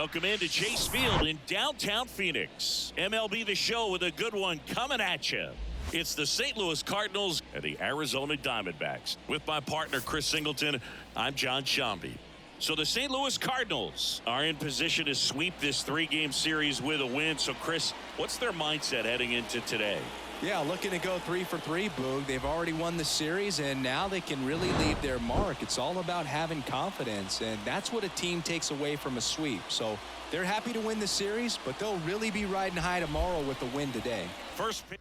Welcome into Chase Field in downtown Phoenix. MLB The Show with a good one coming at you. It's the St. Louis Cardinals and the Arizona Diamondbacks. With my partner, Chris Singleton, I'm John Shambi. So the St. Louis Cardinals are in position to sweep this three-game series with a win. So, Chris, what's their mindset heading into today? Yeah, looking to go 3 for 3, Boog. They've already won the series, and now they can really leave their mark. It's all about having confidence, and that's what a team takes away from a sweep. So they're happy to win the series, but they'll really be riding high tomorrow with the win today. First pitch.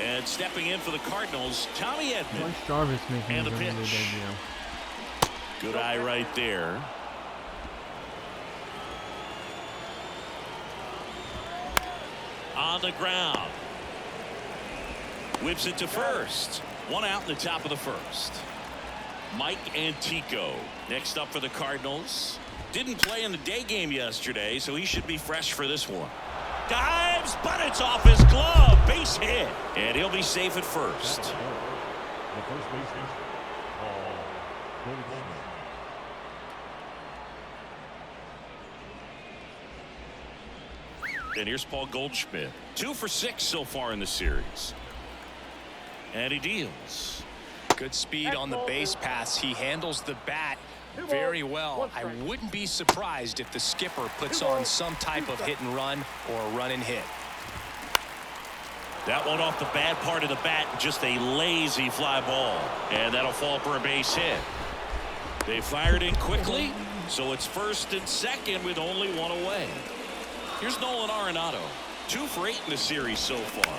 And stepping in for the Cardinals, Tommy Edman. Jarvis making and the his pitch. debut. Good eye right there. On the ground. Whips it to first. One out in the top of the first. Mike Antico next up for the Cardinals. Didn't play in the day game yesterday, so he should be fresh for this one. Dives, but it's off his glove. Base hit. And he'll be safe at first. The first baseman, And here's Paul Goldschmidt. 2 for 6 so far in the series. And he deals. Good speed on the base pass. He handles the bat very well. I wouldn't be surprised if the skipper puts on some type of hit and run or a run and hit. That one off the bad part of the bat, just a lazy fly ball. And that'll fall for a base hit. They fired in quickly, so it's first and second with only one away. Here's Nolan Arenado. 2 for 8 in the series so far.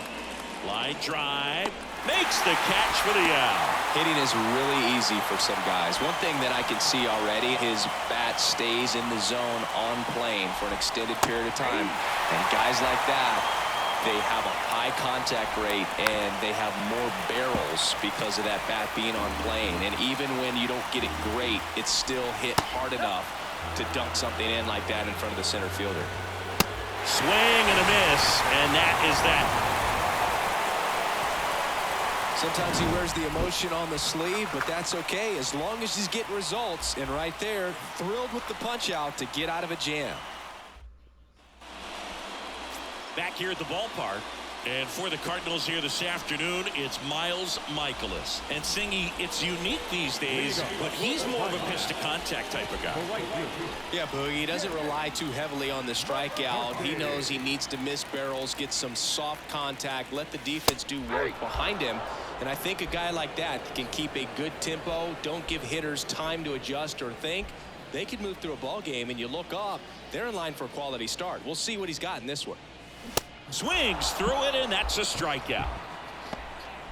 Line drive. Makes the catch for the out. Hitting is really easy for some guys. One thing that I can see already, his bat stays in the zone on plane for an extended period of time. And guys like that, they have a high contact rate and they have more barrels because of that bat being on plane. And even when you don't get it great, it's still hit hard enough to dunk something in like that in front of the center fielder. Swing and a miss, and that is that. Sometimes he wears the emotion on the sleeve, but that's okay as long as he's getting results. And right there, thrilled with the punch out to get out of a jam. Back here at the ballpark. And for the Cardinals here this afternoon, it's Miles Michaelis. And Singy, it's unique these days, but he's more of a pitch-to-contact type of guy. Yeah, Boogie, he doesn't rely too heavily on the strikeout. He knows he needs to miss barrels, get some soft contact, let the defense do work behind him. And I think a guy like that can keep a good tempo, don't give hitters time to adjust or think. They can move through a ball game, and you look up, they're in line for a quality start. We'll see what he's got in this one. Swings through it, and that's a strikeout.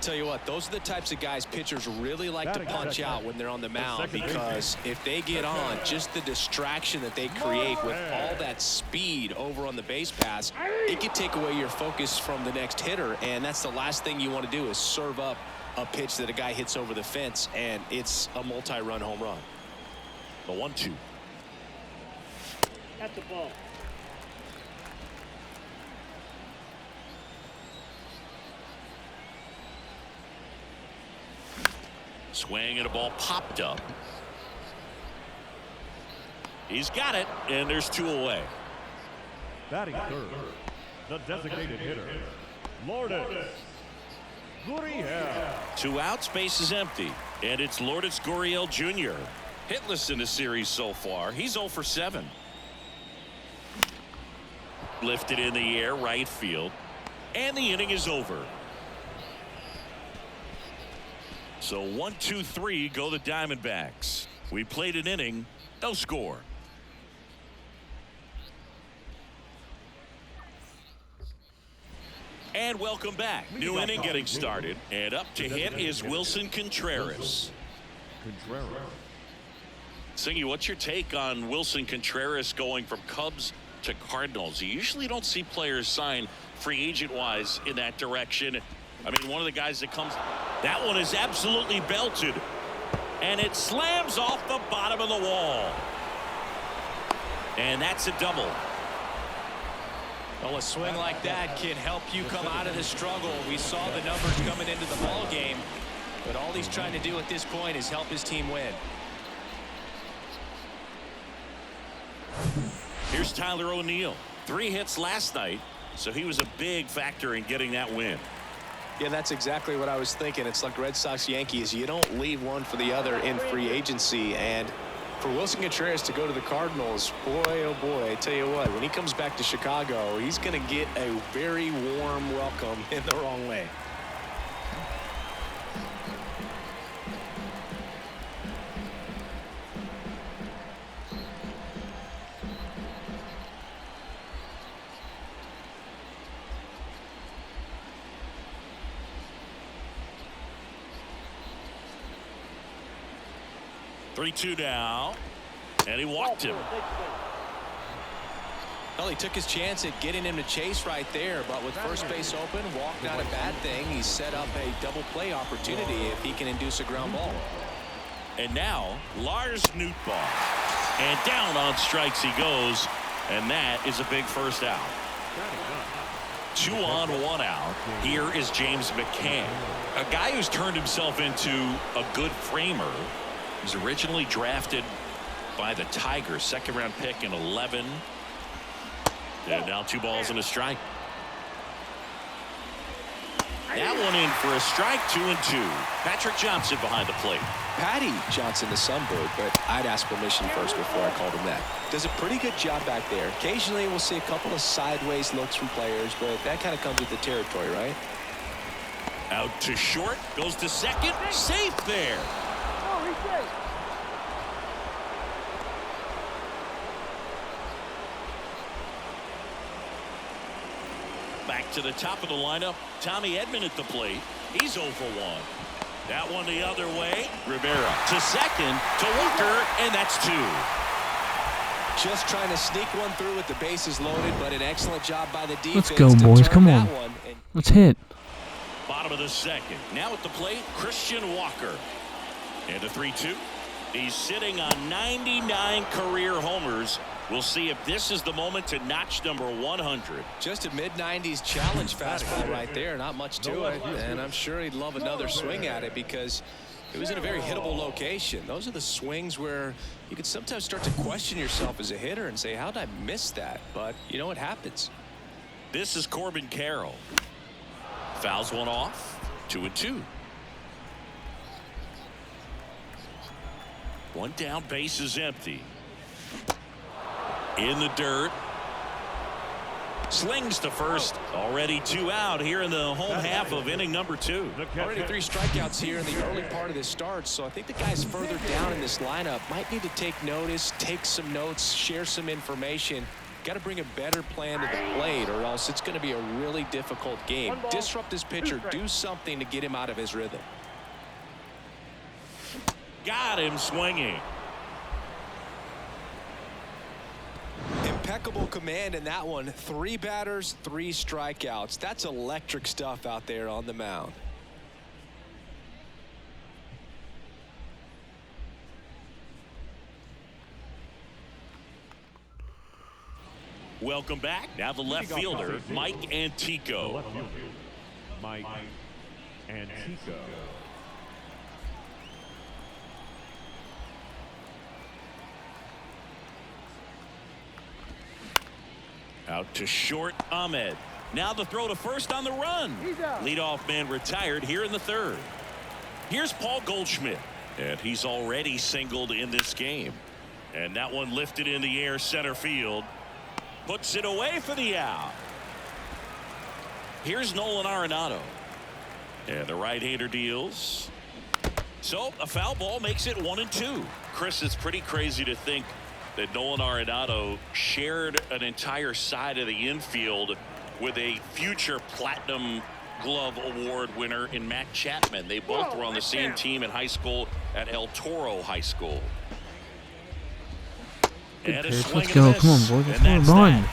Tell you what, those are the types of guys pitchers really like to punch out when they're on the mound, because if they get on, just the distraction that they create with all that speed over on the base pass, it can take away your focus from the next hitter, and that's the last thing you want to do is serve up a pitch that a guy hits over the fence, and it's a multi-run home run. The 1-2. At the ball. Swing and a ball popped up. He's got it, and there's 2 away. batting third, the designated hitter, Lourdes Gurriel. 2 outs, base is empty, and it's Lourdes Gurriel Jr. hitless in the series so far. He's 0 for 7. Lifted in the air, right field, and the inning is over. So 1-2-3 go the Diamondbacks. We played an inning, no score. And welcome back. New inning getting started, and up to hit is Wilson Contreras. Singy, what's your take on Wilson Contreras going from Cubs to Cardinals? You usually don't see players sign free agent-wise in that direction. I mean, one of the guys that comes, that one is absolutely belted, and it slams off the bottom of the wall. And that's a double. Well, a swing like that can help you come out of the struggle. We saw the numbers coming into the ball game, but all he's trying to do at this point is help his team win. Here's Tyler O'Neill. 3 hits last night, so he was a big factor in getting that win. Yeah, that's exactly what I was thinking. It's like Red Sox Yankees. You don't leave one for the other in free agency. And for Wilson Contreras to go to the Cardinals, boy, oh boy, I tell you what, when he comes back to Chicago, he's going to get a very warm welcome in the wrong way. Three-two now, and he walked him. Well, he took his chance at getting him to chase right there, but with first base open, walk not a bad thing. He set up a double play opportunity if he can induce a ground ball. And now Lars Nootbaar, and down on strikes he goes, and that is a big first out. 2 on, 1 out. Here is James McCann, a guy who's turned himself into a good framer. He was originally drafted by the Tigers, 2nd-round pick in 11. And now 2 balls and a strike. That one in for a strike, 2-2. Patrick Johnson behind the plate. Patty Johnson, the Sunbird, but I'd ask permission first before I called him that. Does a pretty good job back there. Occasionally we'll see a couple of sideways looks from players, but that kind of comes with the territory, right? Out to short, goes to second, safe there. Back to the top of the lineup, Tommy Edman at the plate. He's 0 for 1. That one the other way. Rivera to second, to Walker, and that's 2. Just trying to sneak one through with the bases loaded, but an excellent job by the defense. Let's go, boys. Come on. Let's hit. Bottom of the second. Now at the plate, Christian Walker. And a 3-2. He's sitting on 99 career homers. We'll see if this is the moment to notch number 100. Just a mid-90s challenge fastball right there. Not much to it. And I'm sure he'd love another swing at it because it was in a very hittable location. Those are the swings where you can sometimes start to question yourself as a hitter and say, how did I miss that? But, you know, it happens. This is Corbin Carroll. Fouls one off. 2-2. 1 down, base is empty. In the dirt. Slings to first. Already 2 out here in the home half of inning number 2. Already 3 strikeouts here in the early part of this start, so I think the guys further down in this lineup might need to take notice, take some notes, share some information. Got to bring a better plan to the plate or else it's going to be a really difficult game. Disrupt this pitcher, do something to get him out of his rhythm. Got him swinging. Impeccable command in that one. 3 batters, 3 strikeouts. That's electric stuff out there on the mound. Welcome back. Now the left fielder, Mike Antico. Mike Antico. Out to short, Ahmed. Now the throw to first on the run. Leadoff man retired here in the 3rd. Here's Paul Goldschmidt, and he's already singled in this game. And that one lifted in the air center field. Puts it away for the out. Here's Nolan Arenado. And the right-hander deals. So a foul ball makes it 1-2. Chris, it's pretty crazy to think that Nolan Arenado shared an entire side of the infield with a future Platinum Glove Award winner in Matt Chapman. They both were on the same team in high school at El Toro High School. Good pitch. Let's go. Come on, boys. Let's go. Run.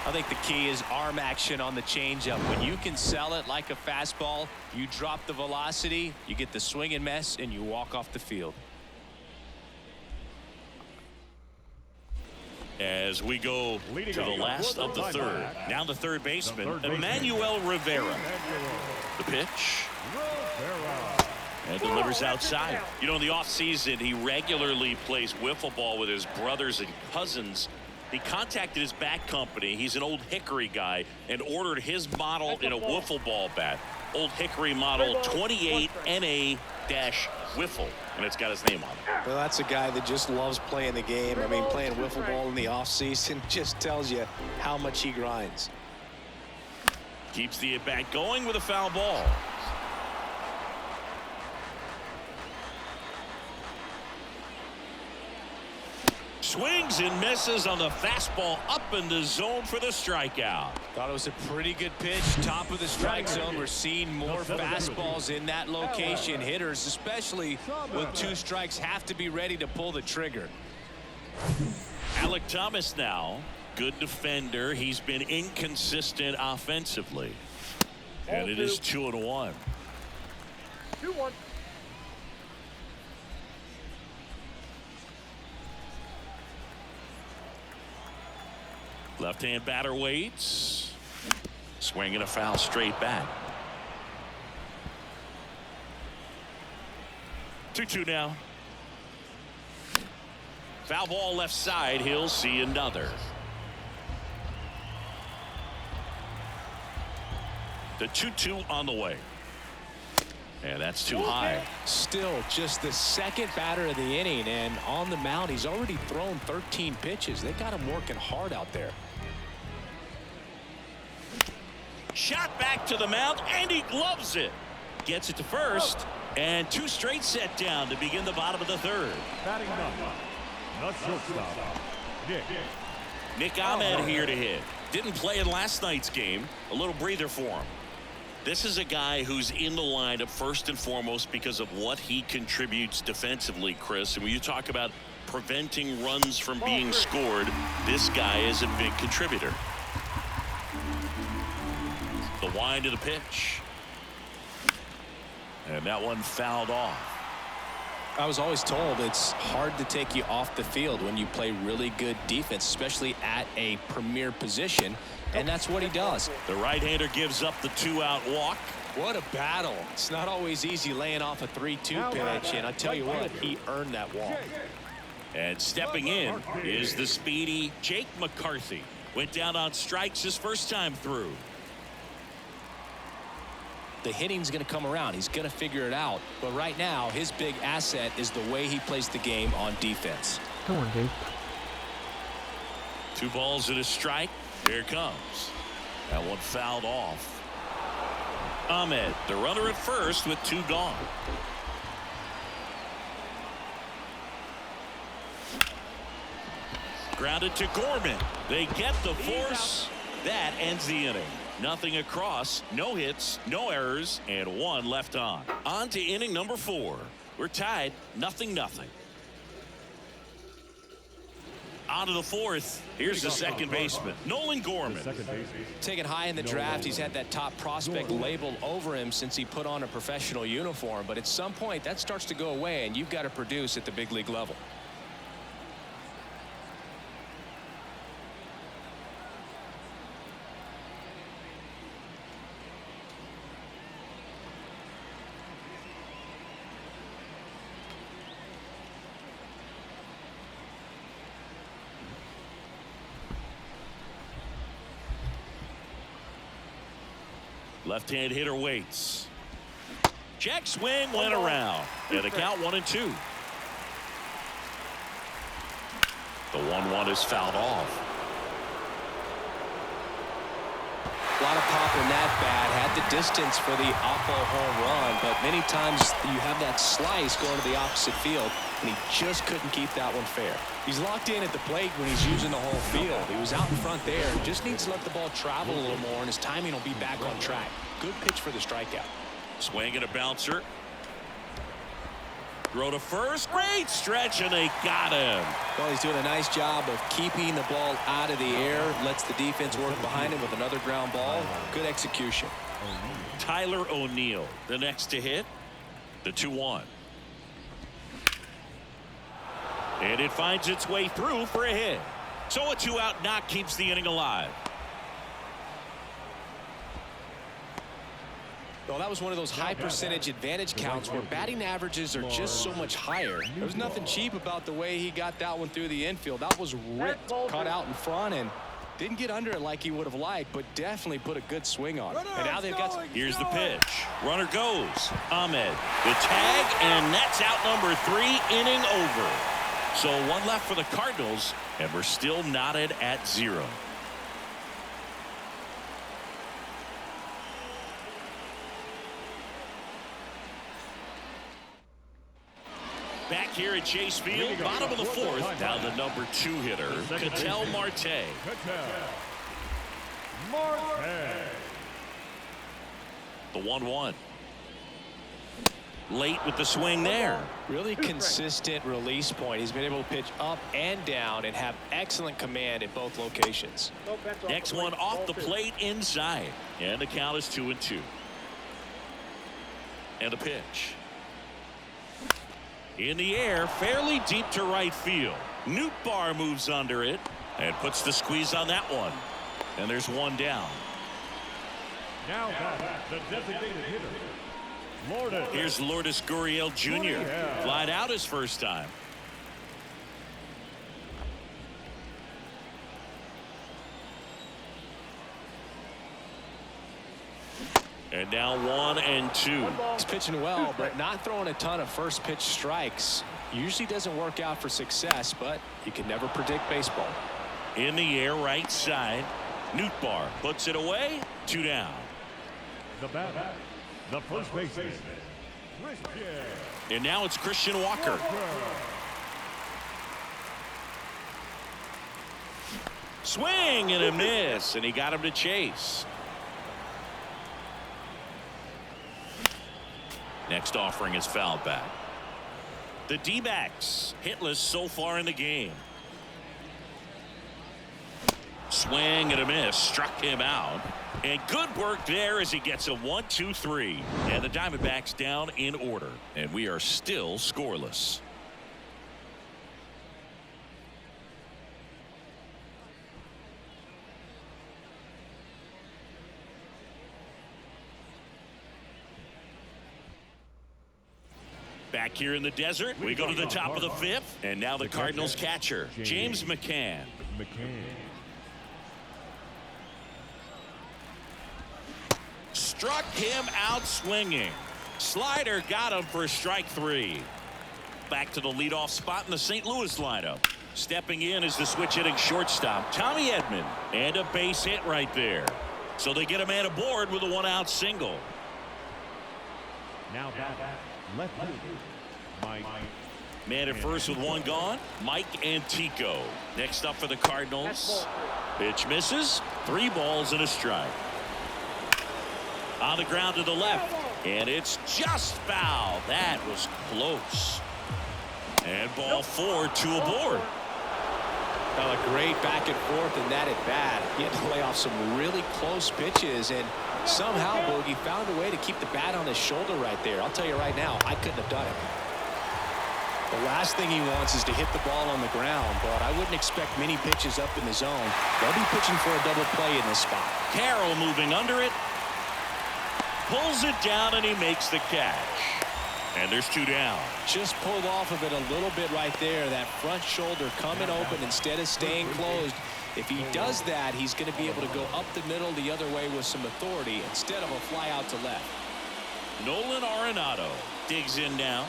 I think the key is arm action on the changeup. When you can sell it like a fastball, you drop the velocity, you get the swing and miss, and you walk off the field. As we go to the last of the 3rd. Now the 3rd baseman, Emmanuel Rivera. The pitch. And delivers outside. You know, in the offseason, he regularly plays wiffle ball with his brothers and cousins He contacted his bat company. He's an Old Hickory guy and ordered his model in a wiffle ball bat. Old Hickory model 28 NA-Wiffle, and it's got his name on it. Well, that's a guy that just loves playing the game. I mean, playing wiffle ball in the offseason just tells you how much he grinds. Keeps the at-bat going with a foul ball. Swings and misses on the fastball up in the zone for the strikeout. Thought it was a pretty good pitch. Top of the strike zone. We're seeing more fastballs in that location. Hitters, especially with 2 strikes, have to be ready to pull the trigger. Alec Thomas now. Good defender. He's been inconsistent offensively. And it is 2-1. 2-1. Left-hand batter waits. Swinging a foul straight back. 2-2 now. Foul ball left side. He'll see another. The 2-2 on the way. And that's too high. Still just the second batter of the inning, and on the mound he's already thrown 13 pitches. They got him working hard out there. Shot back to the mound, and he gloves it. Gets it to first, and 2 straight set down to begin the bottom of the 3rd. Batting number, the shortstop, Nick Ahmed here to hit. Didn't play in last night's game. A little breather for him. This is a guy who's in the lineup first and foremost because of what he contributes defensively, Chris. And when you talk about preventing runs from being scored, this guy is a big contributor. The wind of the pitch. And that one fouled off. I was always told it's hard to take you off the field when you play really good defense, especially at a premier position, and that's what he does. The right-hander gives up the 2-out walk. What a battle. It's not always easy laying off a 3-2 pitch, and I tell you what, he earned that walk. And stepping in is the speedy Jake McCarthy. Went down on strikes his first time through. The hitting's going to come around. He's going to figure it out. But right now, his big asset is the way he plays the game on defense. Come on, dude. 2 balls and a strike. Here it comes. That one fouled off. Ahmed, the runner at first with 2 gone. Grounded to Gorman. They get the force. That ends the inning. Nothing across, no hits, no errors, and 1 left on. On to inning number 4. We're tied 0-0. On to the 4th. Here's the second baseman, Nolan Gorman. Taken high in the draft, he's had that top prospect label over him since he put on a professional uniform. But at some point, that starts to go away, and you've got to produce at the big league level. Left-hand hitter waits. Check swing went around. And the count 1-2. The 1-1 is fouled off. A lot of pop in that bat. Had the distance for the oppo home run, but many times you have that slice going to the opposite field, and he just couldn't keep that one fair. He's locked in at the plate when he's using the whole field. He was out in front there. Just needs to let the ball travel a little more, and his timing will be back on track. Good pitch for the strikeout. Swing and a bouncer. Throw to first. Great stretch, and they got him. Well, he's doing a nice job of keeping the ball out of the air. Lets the defense work behind him with another ground ball. Good execution. Tyler O'Neill, the next to hit. The 2-1. And it finds its way through for a hit. So a 2-out knock keeps the inning alive. Well, that was one of those high percentage advantage counts where batting averages are just so much higher. There was nothing cheap about the way he got that one through the infield. That was ripped, caught out in front, and didn't get under it like he would have liked, but definitely put a good swing on it. And now they've got... Here's the pitch. Runner goes. Ahmed. The tag, and that's out number 3, inning over. So one left for the Cardinals, and we're still knotted at 0. Back here at Chase Field, bottom of the 4th. Now the number 2 hitter, Ketel Marte. The 1-1. Late with the swing there. Really consistent release point. He's been able to pitch up and down and have excellent command at both locations. Next one off the plate inside. And the count is 2-2. And the pitch. In the air, fairly deep to right field. Nootbaar moves under it and puts the squeeze on that one. And there's one down. Now the designated hitter, Lourdes. Here's Lourdes Gurriel Jr. Flied out his first time. And now 1-2. He's pitching well, but not throwing a ton of first pitch strikes. Usually doesn't work out for success, but you can never predict baseball. In the air, right side. Nootbaar puts it away. 2 down. The batter, the first baseman, And now it's Christian Walker. Swing and a miss, and he got him to chase. Next offering is fouled back. The D-backs hitless so far in the game. Swing and a miss, struck him out. And good work there as he gets a 1-2-3. And the Diamondbacks down in order. And we are still scoreless. Back here in the desert, we go to the top of the 5th. And now the Cardinals catcher, James McCann. Struck him out swinging. Slider got him for strike 3. Back to the leadoff spot in the St. Louis lineup. Stepping in is the switch hitting shortstop, Tommy Edman. And a base hit right there. So they get a man aboard with a 1-out single. Now that left Mike. Man at first with 1 gone, Mike Antico. Next up for the Cardinals. Pitch misses. 3 balls and a strike. On the ground to the left, and it's just foul. That was close. And ball 4, 2 aboard. Well, a great back and forth in that at bat. He had to lay off some really close pitches, and somehow Bogey found a way to keep the bat on his shoulder right there. I'll tell you right now, I couldn't have done it. The last thing he wants is to hit the ball on the ground, but I wouldn't expect many pitches up in the zone. They'll be pitching for a double play in this spot. Carroll moving under it. Pulls it down, and he makes the catch. And there's 2 down. Just pulled off of it a little bit right there. That front shoulder coming open instead of staying closed. If he does that, he's going to be able to go up the middle the other way with some authority instead of a fly out to left. Nolan Arenado digs in now.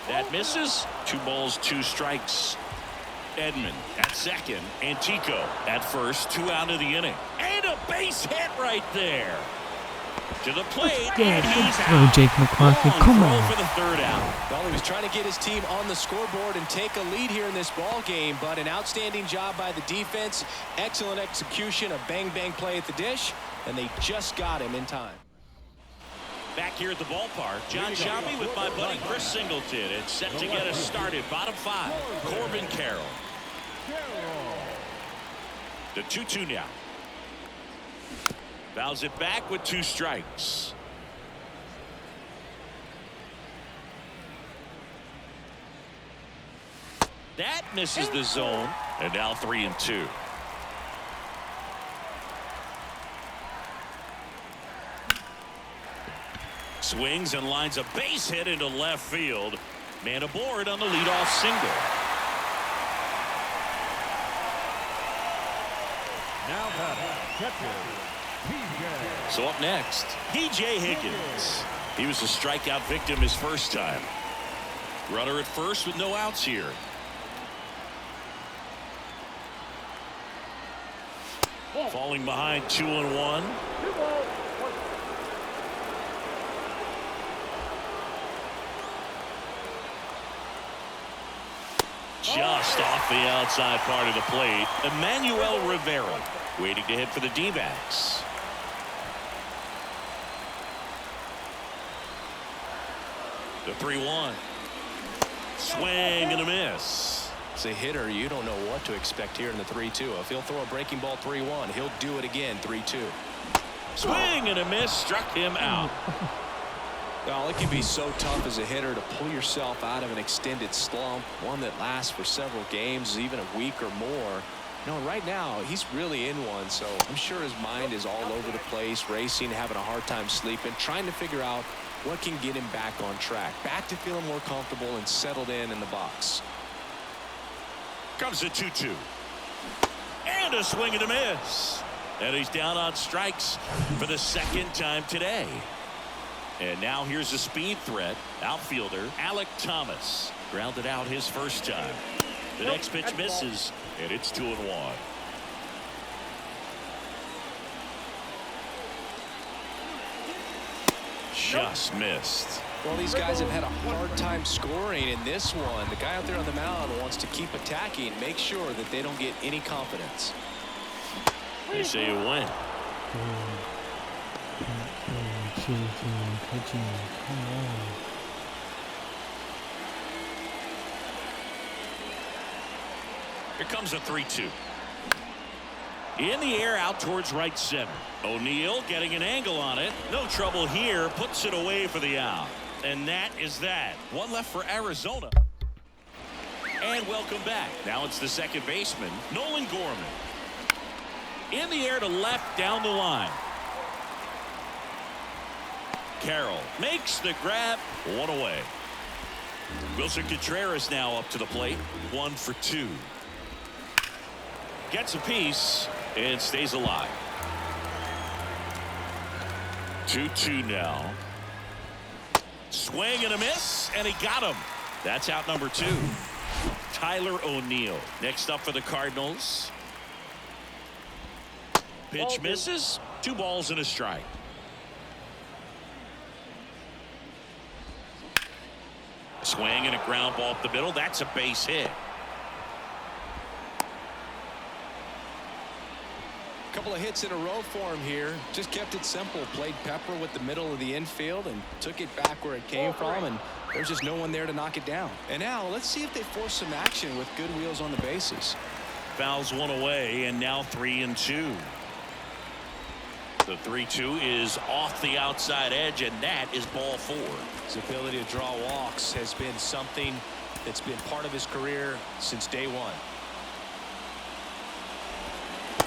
That misses. 2 balls, 2 strikes. Edman at second. Antico at first. 2 out of the inning. And a base hit right there. To the plate. And he's out. Jake McCarthy, come on. For the 3rd out. Well, he was trying to get his team on the scoreboard and take a lead here in this ball game, but an outstanding job by the defense. Excellent execution, a bang-bang play at the dish, and they just got him in time. Back here at the ballpark, John Sciambi with my buddy Chris Singleton. It's set to get us started. Bottom 5, Corbin Carroll. The 2-2 now. Fouls it back with 2 strikes. That misses the zone. And now 3-2. Swings and lines a base hit into left field. Man aboard on the leadoff single. Now batting, catcher, P.J. So up next, P.J. Higgins. He was a strikeout victim his first time. Runner at first with no outs here. Falling behind 2-1. Just off the outside part of the plate. Emmanuel Rivera waiting to hit for the D-backs. The 3-1. Swing and a miss. As a hitter, you don't know what to expect here in the 3-2. If he'll throw a breaking ball 3-1, he'll do it again 3-2. Swing and a miss, struck him out. Well, it can be so tough as a hitter to pull yourself out of an extended slump, one that lasts for several games, even a week or more. You know, right now, he's really in one, so I'm sure his mind is all over the place, racing, having a hard time sleeping, trying to figure out what can get him back on track, back to feeling more comfortable and settled in the box. Comes a 2-2. And a swing and a miss. And he's down on strikes for the second time today. And now here's a speed threat. Outfielder Alec Thomas grounded out his first time. The next pitch misses, and it's 2-1. Just missed. Well, these guys have had a hard time scoring in this one. The guy out there on the mound wants to keep attacking, make sure that they don't get any confidence. They say you win. Here comes a 3-2. In the air out towards right center. O'Neill getting an angle on it. No trouble here. Puts it away for the out. And that is that. One left for Arizona. And welcome back. Now it's the second baseman, Nolan Gorman. In the air to left down the line. Carroll makes the grab. One away. Wilson Contreras now up to the plate. 1 for 2. Gets a piece and stays alive. 2-2 now. Swing and a miss, and he got him. That's out number 2. Tyler O'Neill next up for the Cardinals. Pitch misses. 2 balls and a strike. Swing and a ground ball up the middle. That's a base hit. Couple of hits in a row for him here. Just kept it simple. Played pepper with the middle of the infield and took it back where it came from, and there's just no one there to knock it down. And now let's see if they force some action with good wheels on the bases. Fouls one away, and now 3-2. The 3-2 is off the outside edge, and that is ball 4. His ability to draw walks has been something that's been part of his career since day one.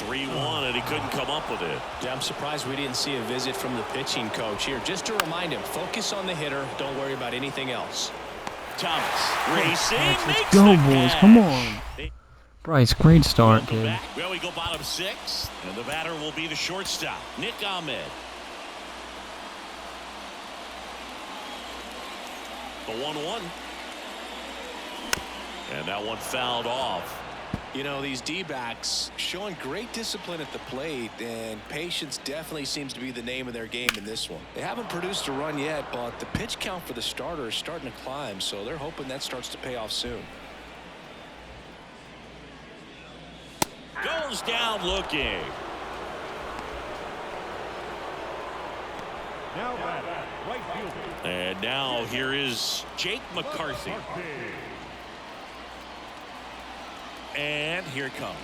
3-1, and he couldn't come up with it. Yeah, I'm surprised we didn't see a visit from the pitching coach here, just to remind him, focus on the hitter, don't worry about anything else. Thomas racing. Let's go, boys. Come on. Bryce, great start, dude. Well, we go bottom 6, and the batter will be the shortstop, Nick Ahmed. The 1-1. And that one fouled off. You know, these D-backs showing great discipline at the plate, and patience definitely seems to be the name of their game in this one. They haven't produced a run yet, but the pitch count for the starter is starting to climb, so they're hoping that starts to pay off soon. Goes down looking. Now batting, right fielder. And now here is Jake McCarthy. And here it comes.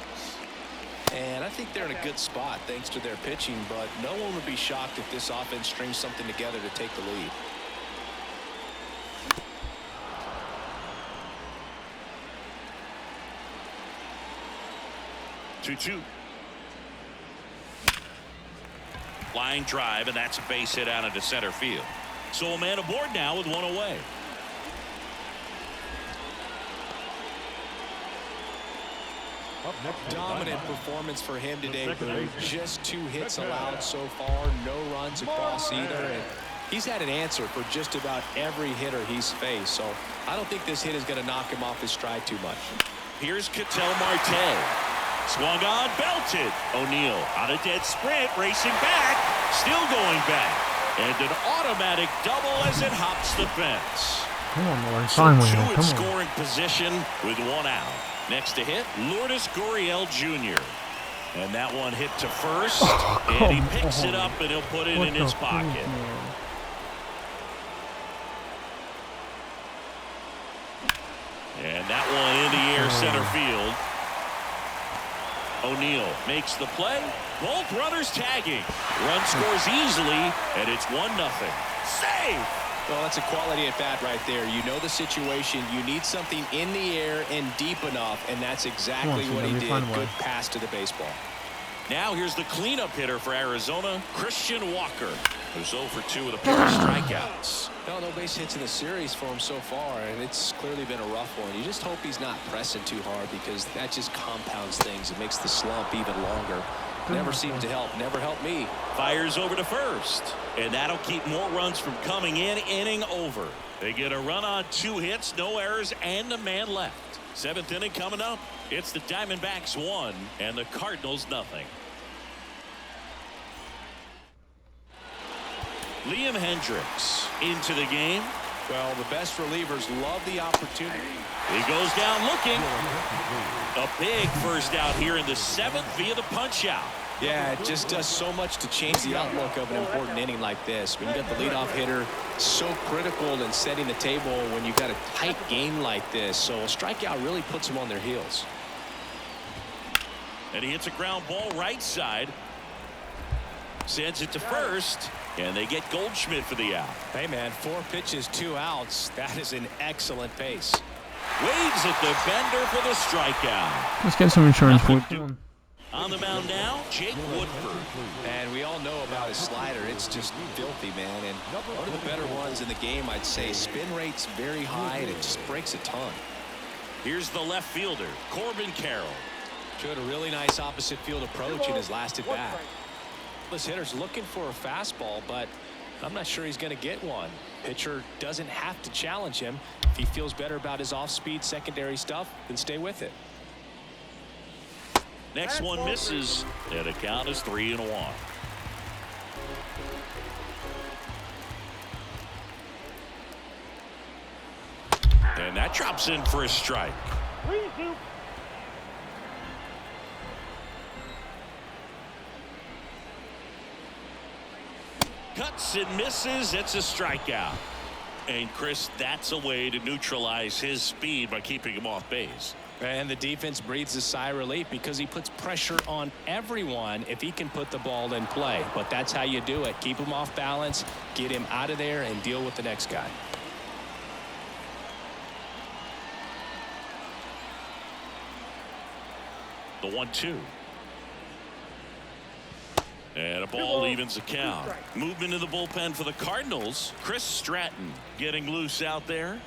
And I think they're in a good spot thanks to their pitching, but no one would be shocked if this offense strings something together to take the lead. 2-2. Line drive, and that's a base hit out into center field. So a man aboard now with one away. Up next, Dominant performance for him today. Just 2 hits allowed so far. No runs across either. And he's had an answer for just about every hitter he's faced. So I don't think this hit is going to knock him off his stride too much. Here's Ketel Marte. Swung on, belted. O'Neill on a dead sprint, racing back. Still going back. And an automatic double as it hops the fence. Come on, Lord. So Finally, 2 man. in Come on. scoring position with 1 out. Next to hit, Lourdes Gurriel Jr. And that one hit to first. And he picks it up and he'll put it in his pocket. And that one in the air center field. O'Neill makes the play. Both runners tagging. Run scores easily, and it's 1-0. Save! Well, that's a quality at bat right there. You know the situation. You need something in the air and deep enough, and that's exactly what he did. Good pass to the baseball. Now here's the cleanup hitter for Arizona, Christian Walker, who's 0 for 2 with a pair of strikeouts. No base hits in the series for him so far, and it's clearly been a rough one. You just hope he's not pressing too hard because that just compounds things. It makes the slump even longer. Never seemed to help. Never helped me. Fires over to first, and that'll keep more runs from coming in. Inning over. They get a run on 2 hits, no errors, and a man left. 7th inning coming up. It's the Diamondbacks 1 and the Cardinals 0. Liam Hendricks into the game. Well, the best relievers love the opportunity. He goes down looking. A big first out here in the 7th via the punch out. Yeah, it just does so much to change the outlook of an important inning like this. When you got the leadoff hitter, so critical in setting the table when you got a tight game like this. So a strikeout really puts them on their heels. And he hits a ground ball right side. Sends it to first. And they get Goldschmidt for the out. Hey, man, 4 pitches, 2 outs. That is an excellent pace. Waves at the bender for the strikeout. Let's get some insurance for it. On the mound now, Jake Woodford. And we all know about his slider. It's just filthy, man. And one of the better ones in the game, I'd say. Spin rate's very high, and it just breaks a ton. Here's the left fielder, Corbin Carroll. Showed a really nice opposite field approach in his last at-bat. This hitter's looking for a fastball, but I'm not sure he's going to get one. Pitcher doesn't have to challenge him. If he feels better about his off-speed secondary stuff, then stay with it. Next one misses, and the count is 3-1. And that drops in for a strike. Cuts and misses. It's a strikeout. And Chris, that's a way to neutralize his speed by keeping him off base. And the defense breathes a sigh of relief because he puts pressure on everyone if he can put the ball in play. But that's how you do it. Keep him off balance, get him out of there, and deal with the next guy. The 1-2. And a ball evens the count. Movement in the bullpen for the Cardinals. Chris Stratton getting loose out there.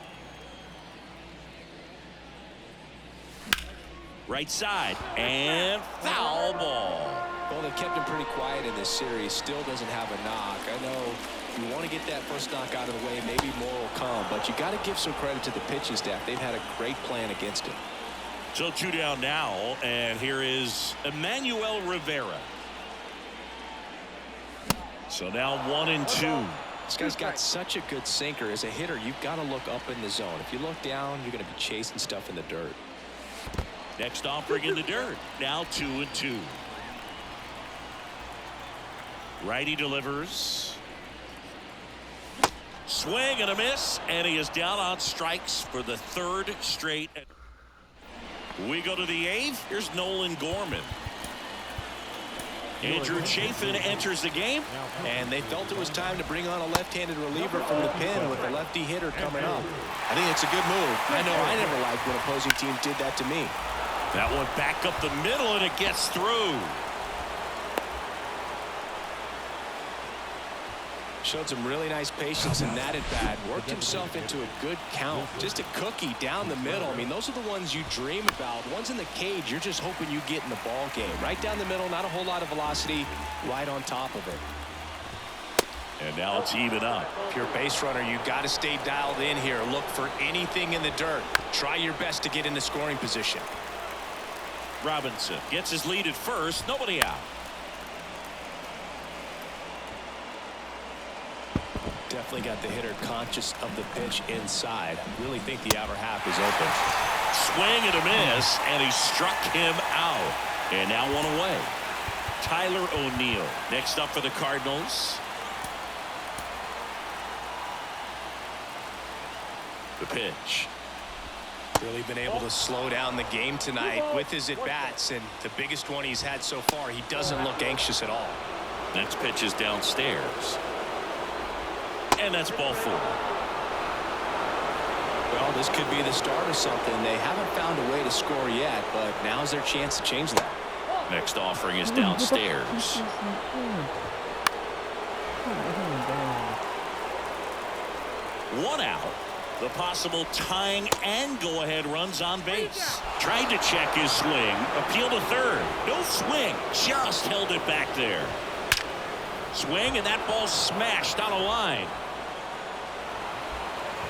Right side and foul ball. Well, they kept him pretty quiet in this series. Still doesn't have a knock. I know you want to get that first knock out of the way. Maybe more will come, but you got to give some credit to the pitching staff. They've had a great plan against him. So 2 down now, and here is Emmanuel Rivera. So now 1-2. This guy's got such a good sinker. As a hitter, you've got to look up in the zone. If you look down, you're going to be chasing stuff in the dirt. Next offering in the dirt. Now 2-2. Righty delivers. Swing and a miss, and he is down on strikes for the 3rd straight. We go to the 8th. Here's Nolan Gorman. Andrew Chafin enters the game. And they felt it was time to bring on a left-handed reliever from the pen with a lefty hitter coming up. I think it's a good move. I know I never liked when opposing teams did that to me. That one back up the middle, and it gets through. Showed some really nice patience in that at bat. Worked himself into a good count. Just a cookie down the middle. I mean, those are the ones you dream about. Ones in the cage, you're just hoping you get in the ball game. Right down the middle, not a whole lot of velocity, right on top of it. And now it's even up. If you're a base runner, you got to stay dialed in here. Look for anything in the dirt. Try your best to get in the scoring position. Robinson gets his lead at first. Nobody out. Definitely got the hitter conscious of the pitch inside. Really think the outer half is open. Swing and a miss, and he struck him out. And now one away. Tyler O'Neill next up for the Cardinals. The pitch. Really been able to slow down the game tonight with his at-bats, and the biggest one he's had so far, he doesn't look anxious at all. Next pitch is downstairs. And that's ball 4. Well, this could be the start of something. They haven't found a way to score yet, but now's their chance to change that. Next offering is downstairs. One out. The possible tying and go-ahead runs on base. Tried to check his swing. Appeal to third. No swing. Just held it back there. Swing, and that ball smashed on a line.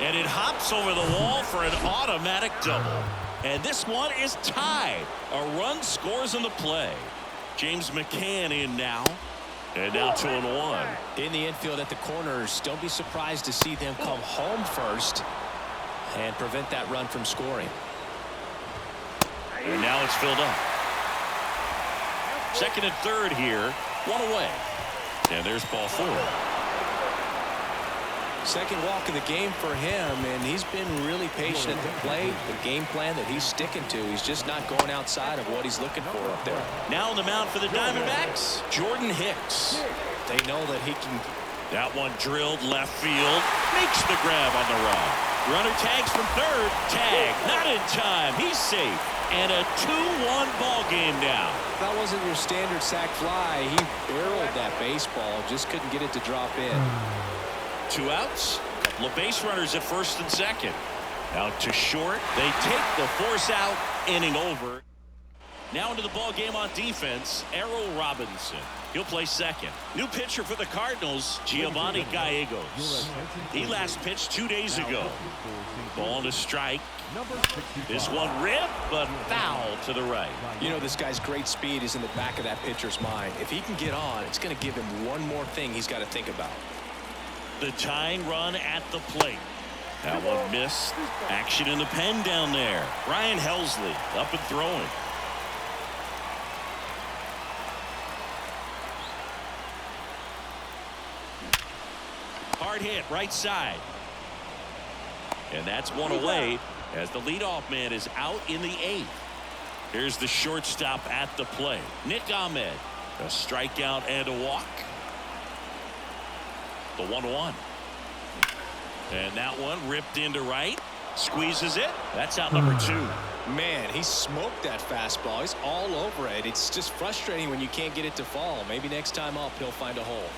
And it hops over the wall for an automatic double. And this one is tied. A run scores on the play. James McCann in now. And now 2-1. In the infield at the corners, don't be surprised to see them come home first and prevent that run from scoring. And now it's filled up. Second and third here. One away. And there's ball 4. Second walk of the game for him, and he's been really patient at the plate. The game plan that he's sticking to, he's just not going outside of what he's looking for up there. Now on the mound for the Diamondbacks, Jordan Hicks. They know that he can. That one drilled left field. Makes the grab on the run. Runner tags from third. Tag. Not in time. He's safe. And a 2-1 ball game now. That wasn't your standard sac fly. He barreled that baseball. Just couldn't get it to drop in. 2 outs. Couple of base runners at first and second. Out to short. They take the force out. Inning over. Now into the ball game on defense, Errol Robinson. He'll play second. New pitcher for the Cardinals, Giovanni Gallegos. He last pitched 2 days ago. Ball to strike. This one ripped, but foul to the right. You know, this guy's great speed is in the back of that pitcher's mind. If he can get on, it's going to give him one more thing he's got to think about. The tying run at the plate. That one missed. Action in the pen down there. Ryan Helsley up and throwing. Hard hit right side. And that's one away as the leadoff man is out in the 8th. Here's the shortstop at the plate. Nick Ahmed. A strikeout and a walk. The 1-1. And that one ripped into right. Squeezes it. That's out number 2. Man, he smoked that fastball. He's all over it. It's just frustrating when you can't get it to fall. Maybe next time up he'll find a hole.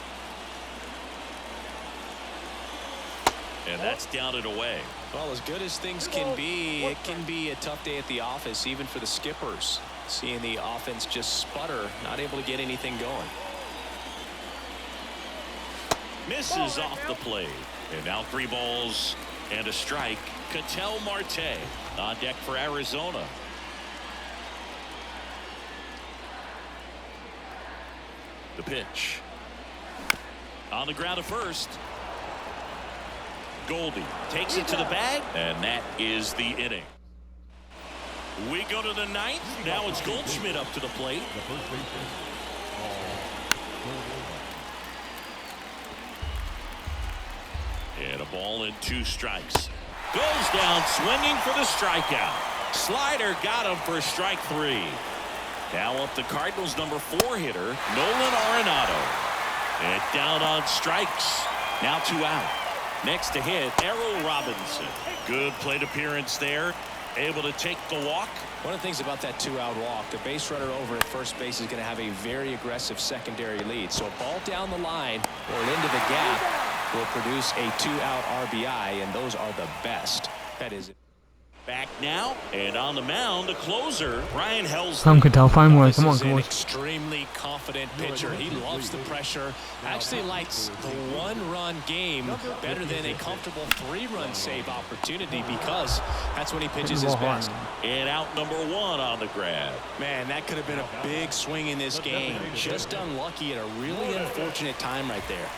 And that's down and away. Well, as good as things can be, it can be a tough day at the office, even for the skippers. Seeing the offense just sputter, not able to get anything going. Misses off the plate. And now 3 balls and a strike. Ketel Marte on deck for Arizona. The pitch. On the ground at first. Goldie takes it to the bag, and that is the inning. We go to the 9th. Now it's Goldschmidt up to the plate. And a ball and 2 strikes. Goes down swinging for the strikeout. Slider got him for strike 3. Now up the Cardinals number 4 hitter, Nolan Arenado. And down on strikes. Now 2 out. Next to hit, Errol Robinson. Good plate appearance there. able to take the walk. One of the things about that 2-out walk, the base runner over at first base is going to have a very aggressive secondary lead. So a ball down the line or into the gap will produce a 2-out RBI, and those are the best. That is it. Back now, and on the mound, the closer, Brian Helsley. Come, Cattell, find one. This Come on, is come an on. extremely confident pitcher. He loves the pressure. Actually likes the one-run game better than a comfortable 3-run save opportunity, because that's when he pitches his best. And out number 1 on the grab. Man, that could have been a big swing in this game. Just unlucky at a really unfortunate time right there.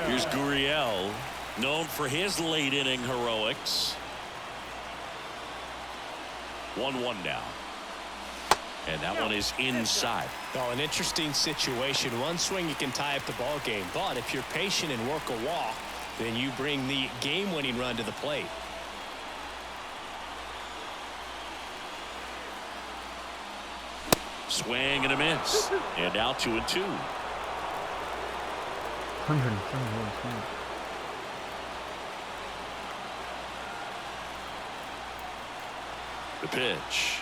Here's Gurriel, known for his late inning heroics. 1-1 now. And that one is inside. Oh, an interesting situation. One swing, you can tie up the ball game. But if you're patient and work a walk, then you bring the game-winning run to the plate. Swing and a miss. And now 2-2. 171. The pitch.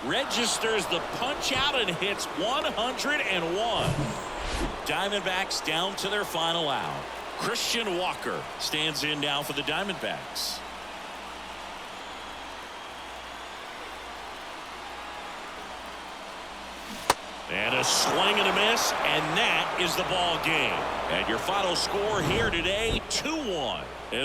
Registers the punch out and hits 101. Diamondbacks down to their final out. Christian Walker stands in now for the Diamondbacks. And a swing and a miss, and that is the ball game. And your final score here today, 2-1.